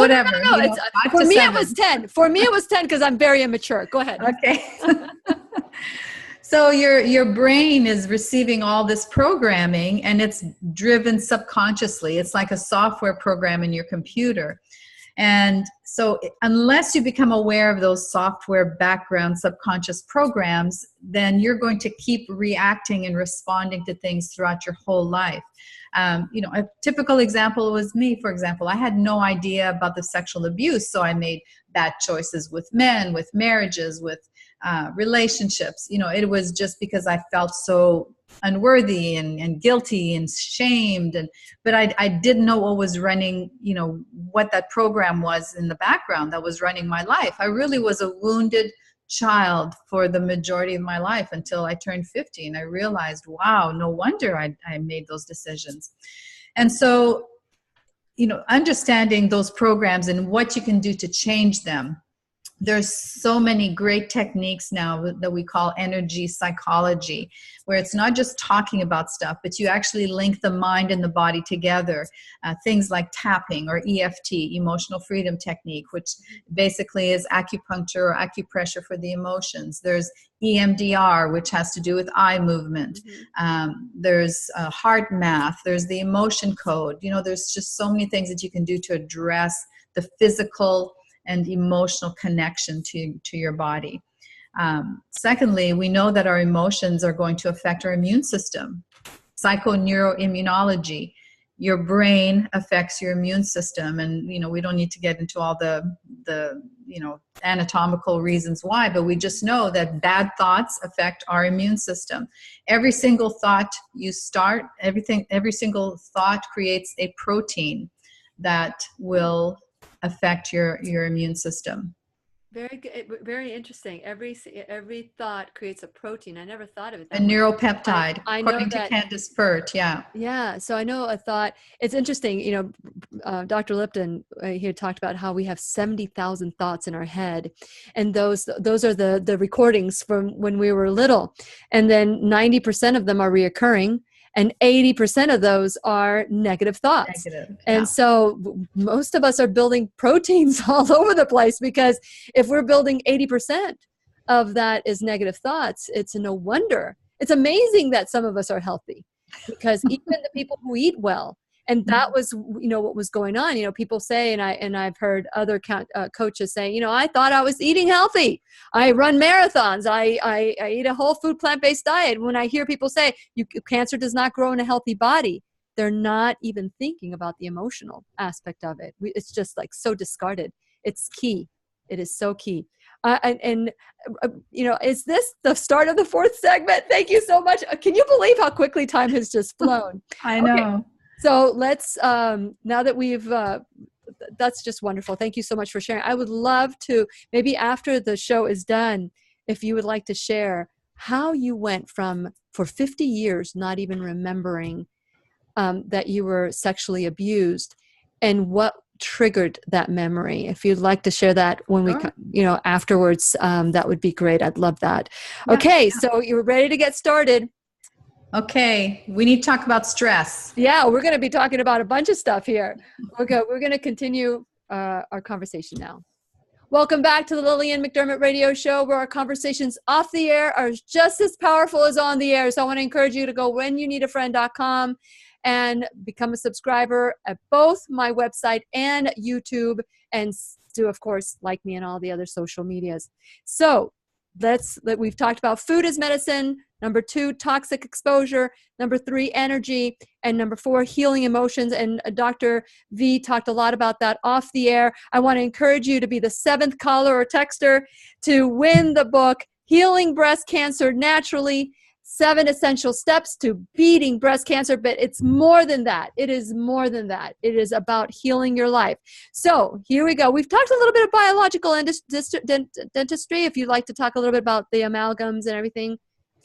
whatever. No. For me, it was 10. For me, it was 10 because I'm very immature. Go ahead. Okay. So your brain is receiving all this programming, and it's driven subconsciously. It's like a software program in your computer. And so unless you become aware of those software background subconscious programs, then you're going to keep reacting and responding to things throughout your whole life. A typical example was me, for example. I had no idea about the sexual abuse, so I made bad choices with men, with marriages, with relationships. It was just because I felt so unworthy and guilty and shamed, but I didn't know what was running, what that program was in the background that was running my life. I really was a wounded child for the majority of my life until I turned 50, and I realized, wow, no wonder I made those decisions. And so, understanding those programs and what you can do to change them. There's so many great techniques now that we call energy psychology, where it's not just talking about stuff, but you actually link the mind and the body together. Things like tapping or EFT, emotional freedom technique, which basically is acupuncture or acupressure for the emotions. There's EMDR, which has to do with eye movement. There's heart math. There's the emotion code. There's just so many things that you can do to address the physical and emotional connection to your body. Secondly, we know that our emotions are going to affect our immune system. Psychoneuroimmunology, your brain affects your immune system, and we don't need to get into all the anatomical reasons why, but we just know that bad thoughts affect our immune system. Every single thought you start, every single thought creates a protein that will affect your immune system. Very good. Very interesting. Every thought creates a protein. I never thought of it. A neuropeptide, I according know to Candace Pert. Yeah. Yeah. So I know a thought. It's interesting. Dr. Lipton, he had talked about how we have 70,000 thoughts in our head, and those are the recordings from when we were little, and then 90% of them are reoccurring. And 80% of those are negative thoughts. And so most of us are building proteins all over the place, because if we're building 80% of that is negative thoughts, it's no wonder. It's amazing that some of us are healthy, because even the people who eat well, and that was, what was going on. People say, and I've heard other coaches say, I thought I was eating healthy. I run marathons. I eat a whole food plant-based diet. When I hear people say cancer does not grow in a healthy body, they're not even thinking about the emotional aspect of it. It's just like so discarded. It's key. It is so key. Is this the start of the 4th segment? Thank you so much. Can you believe how quickly time has just flown? I know. Okay. So let's, now that we've, that's just wonderful. Thank you so much for sharing. I would love to, maybe after the show is done, if you would like to share how you went for 50 years, not even remembering that you were sexually abused, and what triggered that memory. If you'd like to share that when Sure. we, afterwards, that would be great. I'd love that. Yeah, Okay, yeah. so you're ready to get started. Okay, we need to talk about stress. Yeah, we're going to be talking about a bunch of stuff here. Okay, we're going to continue our conversation now. Welcome back to the Lillian McDermott radio show, where our conversations off the air are just as powerful as on the air. So I want to encourage you to go whenyounneedafriend.com and become a subscriber at both my website and YouTube, and to, of course, like me and all the other social medias. So we've talked about food as medicine. Number 2, toxic exposure. Number 3, energy. And number 4, healing emotions. And Dr. V talked a lot about that off the air. I want to encourage you to be the 7th caller or texter to win the book, Healing Breast Cancer Naturally, 7 Essential Steps to Beating Breast Cancer. But it's more than that. It is more than that. It is about healing your life. So here we go. We've talked a little bit of biological dentistry. If you'd like to talk a little bit about the amalgams and everything.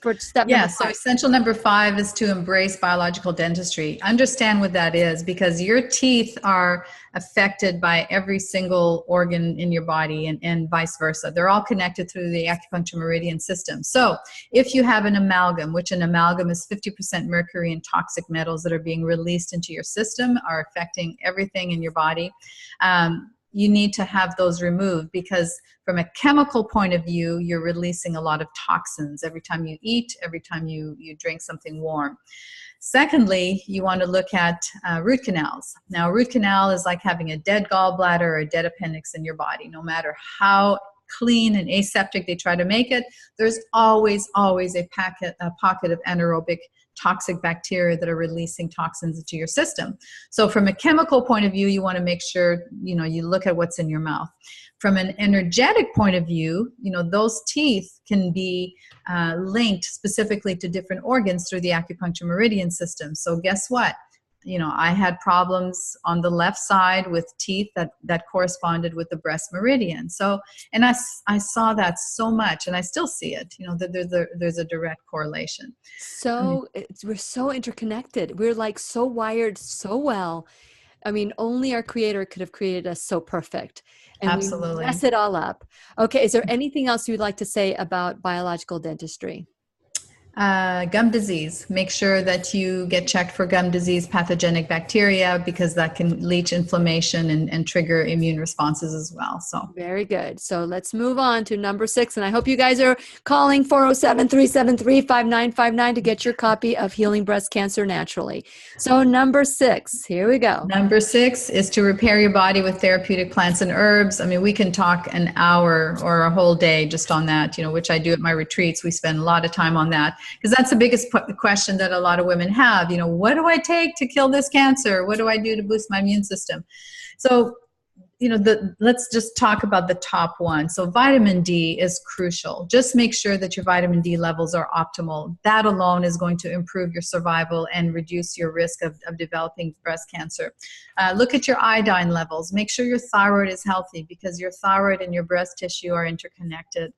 For step number 5. So essential number 5 is to embrace biological dentistry. Understand what that is, because your teeth are affected by every single organ in your body, and vice versa. They're all connected through the acupuncture meridian system. So if you have an amalgam, which an amalgam is 50% mercury and toxic metals that are being released into your system, are affecting everything in your body, you need to have those removed, because from a chemical point of view, you're releasing a lot of toxins every time you eat, every time you drink something warm. Secondly, you want to look at root canals. Now, a root canal is like having a dead gallbladder or a dead appendix in your body. No matter how clean and aseptic they try to make it, there's always a pocket of anaerobic toxic bacteria that are releasing toxins into your system. So from a chemical point of view, you want to make sure, you look at what's in your mouth. From an energetic point of view, those teeth can be linked specifically to different organs through the acupuncture meridian system. So guess what? I had problems on the left side with teeth that corresponded with the breast meridian. So, and I saw that so much, and I still see it, that there's a direct correlation. So we're so interconnected. We're like so wired so well. I mean, only our creator could have created us so perfect. And Absolutely. we mess it all up. Okay. Is there anything else you'd like to say about biological dentistry? Gum disease. Make sure that you get checked for gum disease pathogenic bacteria, because that can leach inflammation and trigger immune responses as well. So very good. So let's move on to number 6. And I hope you guys are calling 407-373-5959 to get your copy of Healing Breast Cancer Naturally. So number 6, here we go. Number 6 is to repair your body with therapeutic plants and herbs. I mean, we can talk an hour or a whole day just on that, which I do at my retreats. We spend a lot of time on that, because that's the biggest question that a lot of women have. What do I take to kill this cancer? What do I do to boost my immune system? So, let's just talk about the top one. So vitamin D is crucial. Just make sure that your vitamin D levels are optimal. That alone is going to improve your survival and reduce your risk of developing breast cancer. Look at your iodine levels. Make sure your thyroid is healthy, because your thyroid and your breast tissue are interconnected.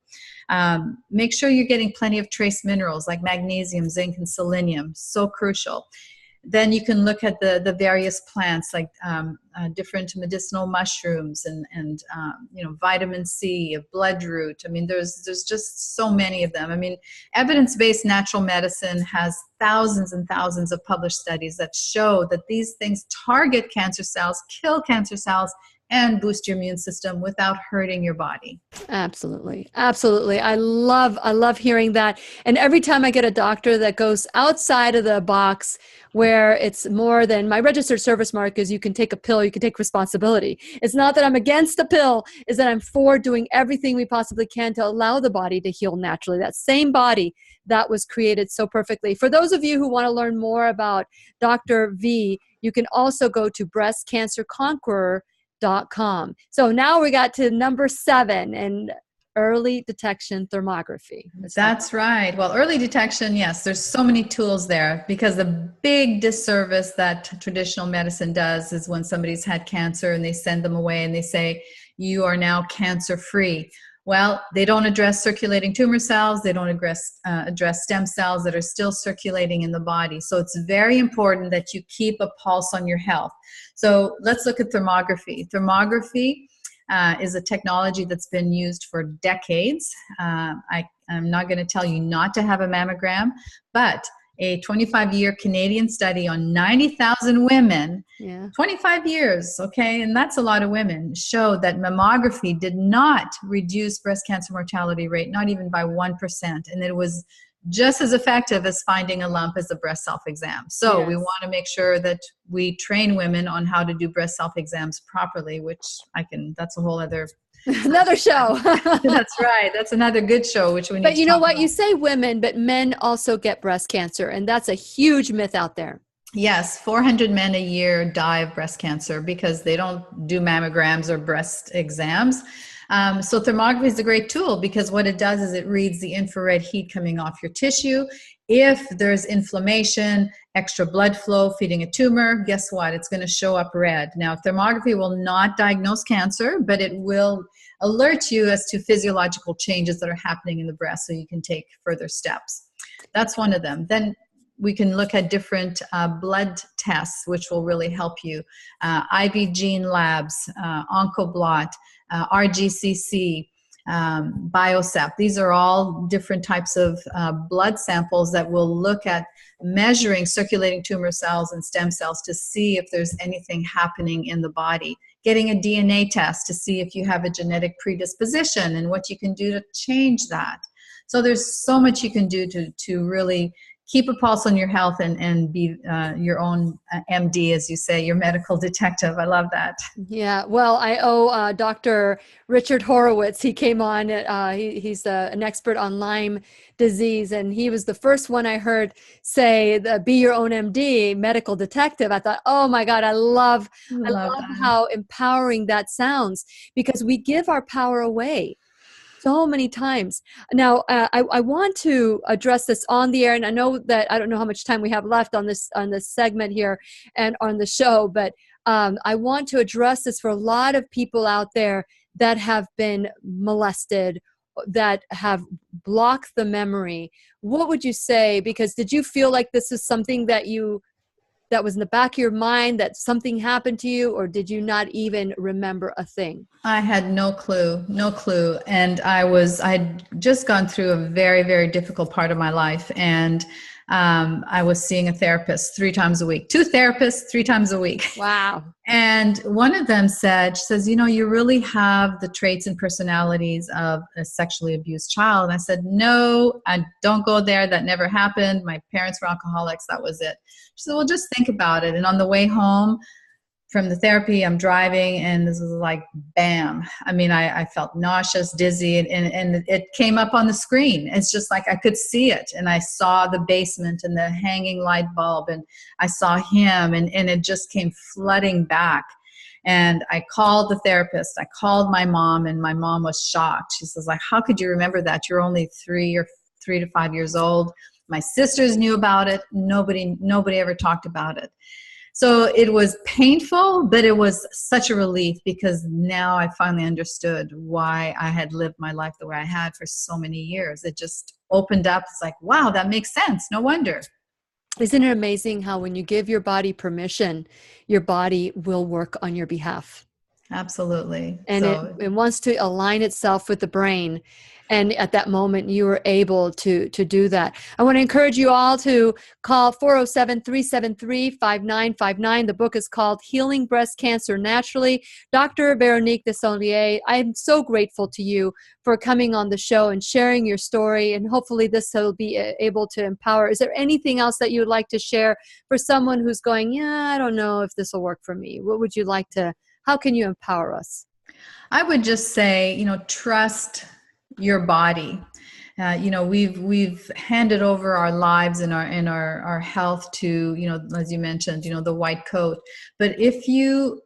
Make sure you're getting plenty of trace minerals like magnesium, zinc, and selenium. So crucial. Then you can look at the various plants, like different medicinal mushrooms and vitamin C, bloodroot. I mean, there's just so many of them. I mean, evidence-based natural medicine has thousands and thousands of published studies that show that these things target cancer cells, kill cancer cells, and boost your immune system without hurting your body. Absolutely. Absolutely. I love hearing that. And every time I get a doctor that goes outside of the box, where it's more than my registered service mark is, you can take a pill, you can take responsibility. It's not that I'm against the pill, is that I'm for doing everything we possibly can to allow the body to heal naturally. That same body that was created so perfectly. For those of you who want to learn more about Dr. V, you can also go to breastcancerconqueror.com. So now we got to number 7, and early detection thermography. That's right. Well, early detection, yes, there's so many tools there, because the big disservice that traditional medicine does is when somebody's had cancer and they send them away and they say, you are now cancer free. Well, they don't address circulating tumor cells. They don't address stem cells that are still circulating in the body. So it's very important that you keep a pulse on your health. So let's look at thermography. Thermography is a technology that's been used for decades. I'm not going to tell you not to have a mammogram, but a 25-year Canadian study on 90,000 women, 25 years, okay, and that's a lot of women, showed that mammography did not reduce breast cancer mortality rate, not even by 1%, and it was just as effective as finding a lump as a breast self-exam. So we want to make sure that we train women on how to do breast self-exams properly, which that's a whole other another show. That's right. That's another good show, which we need to talk about. But you know what? You say women, but men also get breast cancer, and that's a huge myth out there. Yes, 400 men a year die of breast cancer because they don't do mammograms or breast exams. So thermography is a great tool because what it does is it reads the infrared heat coming off your tissue. If there's inflammation, extra blood flow feeding a tumor, guess what? It's going to show up red. Now, thermography will not diagnose cancer, but it will alert you as to physiological changes that are happening in the breast so you can take further steps. That's one of them. Then we can look at different blood tests, which will really help you. IV gene labs, Oncoblot, RGCC, Biosep. These are all different types of blood samples that will look at measuring circulating tumor cells and stem cells to see if there's anything happening in the body. Getting a DNA test to see if you have a genetic predisposition and what you can do to change that. So there's so much you can do to really keep a pulse on your health and be your own MD, as you say, your medical detective. I love that. Yeah. Well, I owe Dr. Richard Horowitz. He came on. He's an expert on Lyme disease, and he was the first one I heard say, "Be your own MD, medical detective." I thought, oh my God, I love how empowering that sounds, because we give our power away so many times. Now, I want to address this on the air, and I know that I don't know how much time we have left on this segment here and on the show, but I want to address this for a lot of people out there that have been molested, that have blocked the memory. What would you say? Because did you feel like this is something that was in the back of your mind, that something happened to you, or did you not even remember a thing? I had no clue. And I had just gone through a very, very difficult part of my life. And I was seeing a therapist 3 times a week, 2 therapists 3 times a week. Wow. And one of them says, you really have the traits and personalities of a sexually abused child. And I said, no, I don't go there. That never happened. My parents were alcoholics. That was it. She said, well, just think about it. And on the way home from the therapy, I'm driving, and this was like, bam. I mean, I felt nauseous, dizzy, and it came up on the screen. It's just like I could see it. And I saw the basement and the hanging light bulb, and I saw him, and it just came flooding back. And I called the therapist. I called my mom, and my mom was shocked. She says, like, how could you remember that? You're only 3 to 5 years old. My sisters knew about it. Nobody ever talked about it. So it was painful, but it was such a relief, because now I finally understood why I had lived my life the way I had for so many years. It just opened up. It's like, wow, that makes sense. No wonder. Isn't it amazing how when you give your body permission, your body will work on your behalf? Absolutely. And it wants to align itself with the brain. And at that moment, you were able to do that. I want to encourage you all to call 407-373-5959. The book is called Healing Breast Cancer Naturally. Dr. Veronique Desaulniers, I'm so grateful to you for coming on the show and sharing your story. And hopefully this will be able to empower. Is there anything else that you would like to share for someone who's going, yeah, I don't know if this will work for me? What would you like to, how can you empower us? I would just say, trust your body. We've handed over our lives and our health to, as you mentioned, the white coat. But if you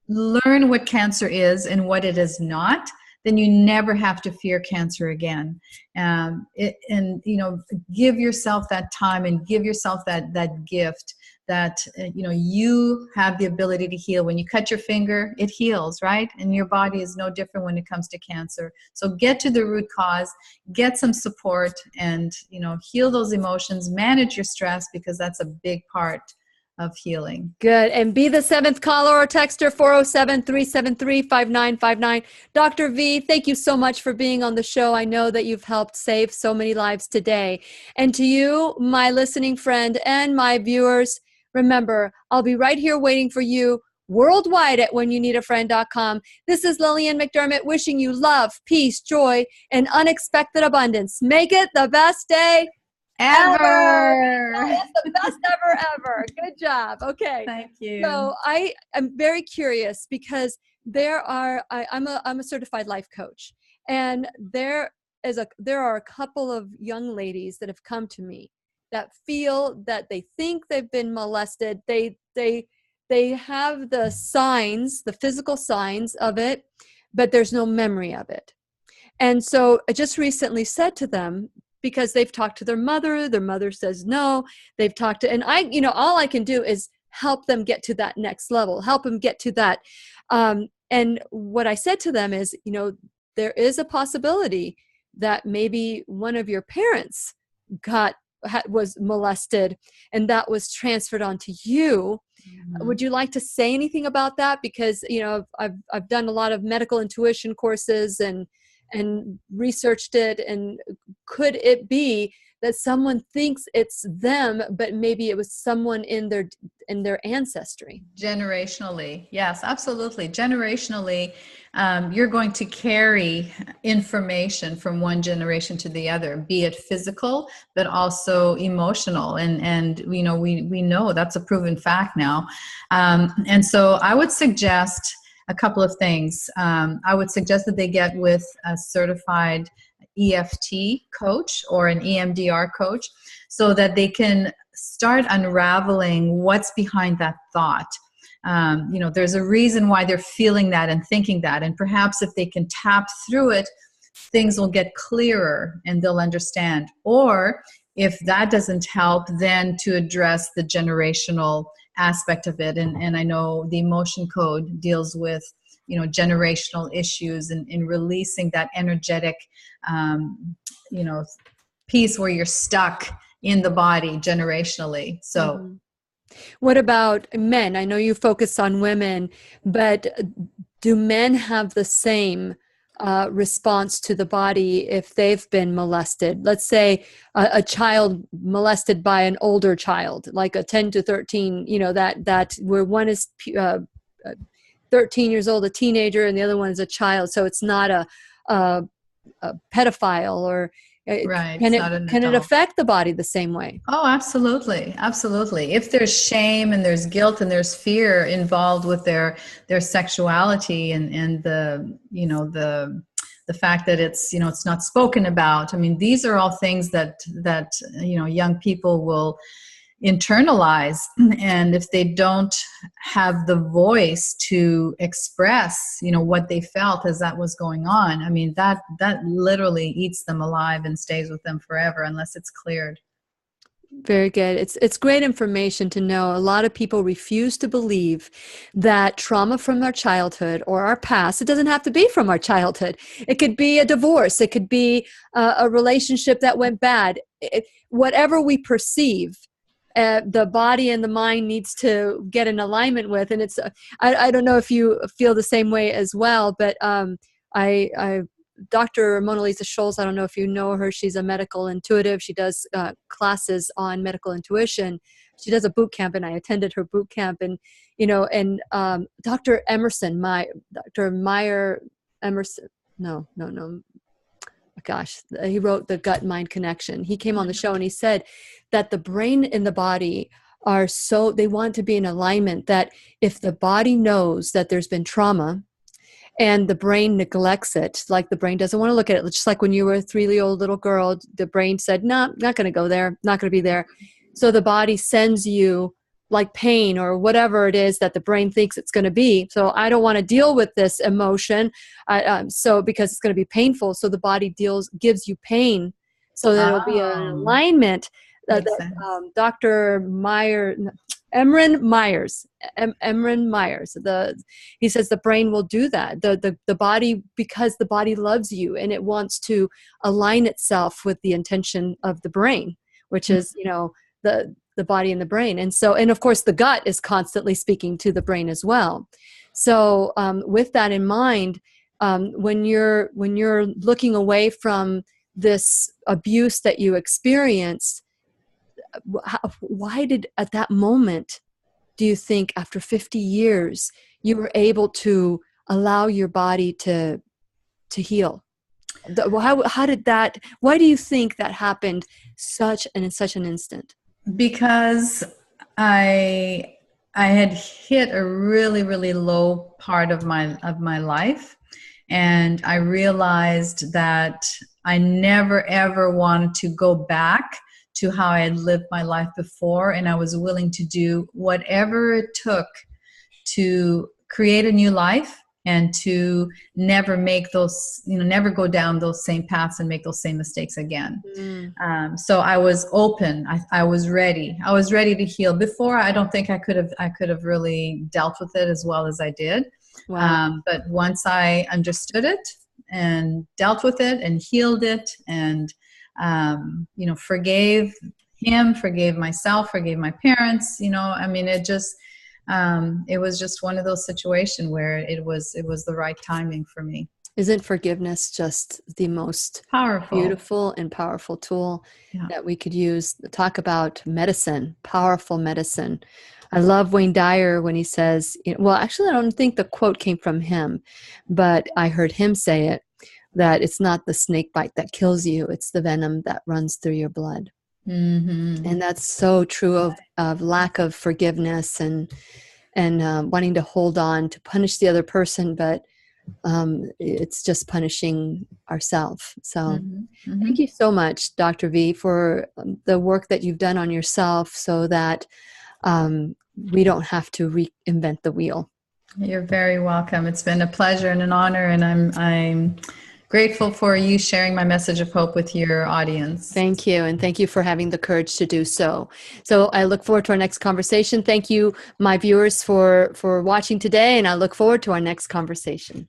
learn what cancer is and what it is not, then you never have to fear cancer again. Give yourself that time and give yourself that gift that you have the ability to heal. When you cut your finger, it heals, right? And your body is no different when it comes to cancer. So get to the root cause, get some support, and heal those emotions, manage your stress, because that's a big part of healing. Good. And be the seventh caller or texter, 407-373-5959. Dr. V, thank you so much for being on the show. I know that you've helped save so many lives today. And to you, my listening friend, and my viewers, remember, I'll be right here waiting for you worldwide at whenyouneedafriend.com. This is Lillian McDermott wishing you love, peace, joy, and unexpected abundance. Make it the best day ever. It's the best ever. Good job. Okay. Thank you. So I am very curious because I'm a certified life coach, and there are a couple of young ladies that have come to me that feel that they think they've been molested. They have the signs, the physical signs of it, but there's no memory of it. And so I just recently said to them, because they've talked to their mother says no, they've talked to, and all I can do is help them get to that next level, help them get to that. And what I said to them is, there is a possibility that maybe one of your parents was molested and that was transferred onto you. Mm-hmm. Would you like to say anything about that? Because, I've done a lot of medical intuition courses and researched it, and could it be that someone thinks it's them, but maybe it was someone in their ancestry? Generationally, yes, absolutely. Generationally, you're going to carry information from one generation to the other, be it physical, but also emotional. And we know that's a proven fact now. And so I would suggest a couple of things. I would suggest that they get with a certified EFT coach or an EMDR coach, so that they can start unraveling what's behind that thought. There's a reason why they're feeling that and thinking that. And perhaps if they can tap through it, things will get clearer and they'll understand. Or if that doesn't help, then to address the generational aspect of it. And I know the emotion code deals with, generational issues and in releasing that energetic, piece where you're stuck in the body generationally. So. Mm-hmm. What about men? I know you focus on women, but do men have the same response to the body if they've been molested? Let's say a child molested by an older child, like a 10 to 13, that where one is 13 years old, a teenager, and the other one is a child. So it's not a pedophile, or right. Can it affect the body the same way? Oh, absolutely. Absolutely. If there's shame and there's guilt and there's fear involved with their sexuality and the fact that it's not spoken about. I mean, these are all things that young people will internalize, and if they don't have the voice to express what they felt as that was going on, I mean, that literally eats them alive and stays with them forever unless it's cleared. Very good. It's great information to know. A lot of people refuse to believe that trauma from our childhood or our past, it doesn't have to be from our childhood. It could be a divorce. It could be a relationship that went bad. Whatever we perceive, the body and the mind needs to get in alignment with. And it's, I don't know if you feel the same way as well, but Dr. Mona Lisa Scholes, I don't know if you know her. She's a medical intuitive. She does classes on medical intuition. She does a boot camp, and I attended her boot camp. And Dr. Emerson, Dr. Meyer Emerson, no. Gosh, he wrote The Gut-Mind Connection. He came on the show and he said that the brain and the body they want to be in alignment, that if the body knows that there's been trauma and the brain neglects it, like the brain doesn't want to look at it, just like when you were a 3-year-old little girl, the brain said, no, not going to go there, not going to be there. So the body sends you like pain or whatever it is that the brain thinks it's going to be. So I don't want to deal with this emotion. So because it's going to be painful. So the body gives you pain so that it'll be an alignment. Dr. Meyer, Emran Myers. Emran Myers. He says the brain will do that. The body, because the body loves you and it wants to align itself with the intention of the brain, which is, the body and the brain. And so, and of course the gut is constantly speaking to the brain as well. So with that in mind, when you're looking away from this abuse that you experienced, why did at that moment do you think after 50 years you were able to allow your body to heal? How did that, why do you think that happened in such an instant? Because I had hit a really, really low part of my life, and I realized that I never ever wanted to go back to how I had lived my life before, and I was willing to do whatever it took to create a new life and to never make those, never go down those same paths and make those same mistakes again. So I was open. I was ready. I was ready to heal. Before, I don't think I could have really dealt with it as well as I did. Wow. But once I understood it and dealt with it and healed it and, forgave him, forgave myself, forgave my parents, it was just one of those situations where it was the right timing for me. Isn't forgiveness just the most beautiful and powerful tool that we could use? Talk about medicine, powerful medicine. I love Wayne Dyer when he says, well, actually, I don't think the quote came from him, but I heard him say it, that it's not the snake bite that kills you, it's the venom that runs through your blood. Mm-hmm. And that's so true of lack of forgiveness and wanting to hold on to punish the other person, but it's just punishing ourselves. So thank you so much, Dr. V, for the work that you've done on yourself so that we don't have to reinvent the wheel. You're very welcome. It's been a pleasure and an honor, and I'm grateful for you sharing my message of hope with your audience. Thank you. And thank you for having the courage to do so. So I look forward to our next conversation. Thank you, my viewers, for watching today. And I look forward to our next conversation.